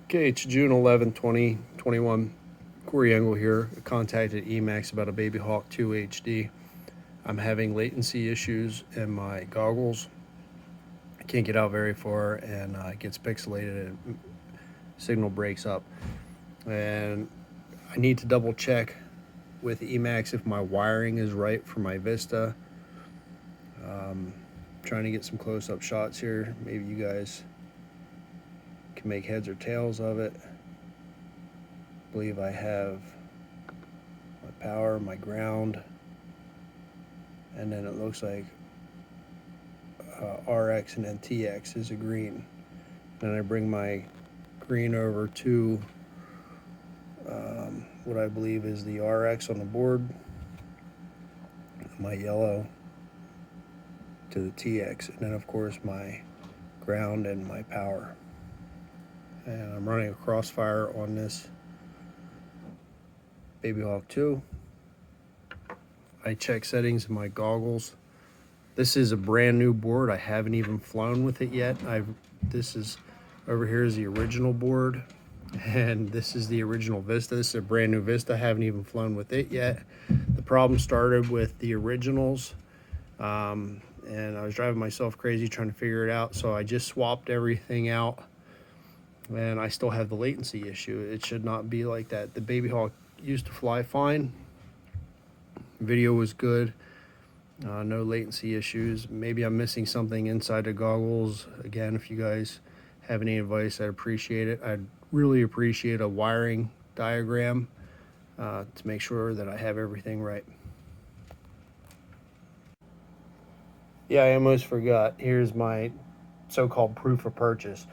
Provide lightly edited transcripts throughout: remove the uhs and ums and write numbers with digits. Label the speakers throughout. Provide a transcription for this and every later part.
Speaker 1: Okay, it's June 11th, 2021. Corey Engel here. I contacted Emax about a Babyhawk2 HD. I'm having latency issues in my goggles. I can't get out very far and it gets pixelated and signal breaks up. And I need to double check with Emax if my wiring is right for my Vista. Trying to get some close-up shots here. Maybe you guys can make heads or tails of it. I believe I have my power, my ground, and then it looks like RX and then TX is a green. Then I bring my green over to what I believe is the RX on the board, my yellow to the TX, and then of course my ground and my power. And I'm running a crossfire on this Babyhawk 2. I check settings in my goggles. This is a brand new board. I haven't even flown with it yet. This is over here is the original board, and this is the original Vista. This is a brand new Vista. I haven't even flown with it yet. The problem started with the originals, and I was driving myself crazy trying to figure it out. So I just swapped everything out, and I still have the latency issue. It should not be like that. The Babyhawk used to fly fine. Video was good. No latency issues. Maybe I'm missing something inside the goggles. Again, if you guys have any advice, I'd appreciate it. I'd really appreciate a wiring diagram to make sure that I have everything right. Yeah, I almost forgot. Here's my so-called proof of purchase.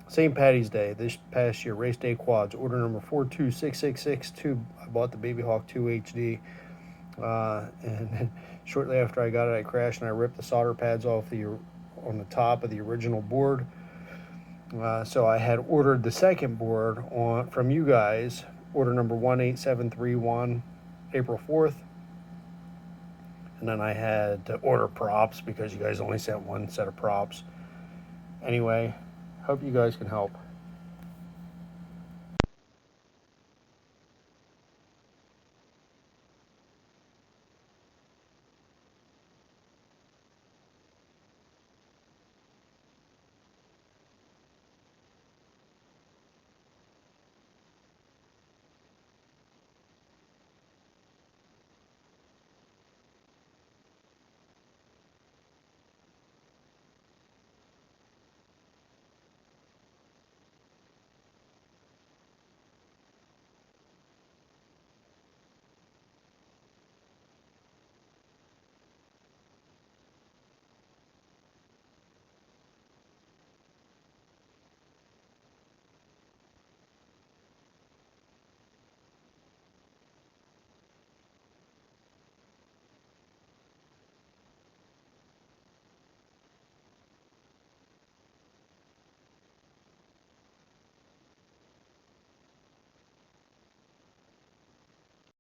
Speaker 1: St. Patty's Day this past year, race day quads, order number 426662. I bought the Babyhawk 2 HD. And then shortly after I got it, I crashed and I ripped the solder pads off on the top of the original board. So I had ordered the second board from you guys, order number 18731, April 4th. And then I had to order props because you guys only sent one set of props. Anyway, hope you guys can help.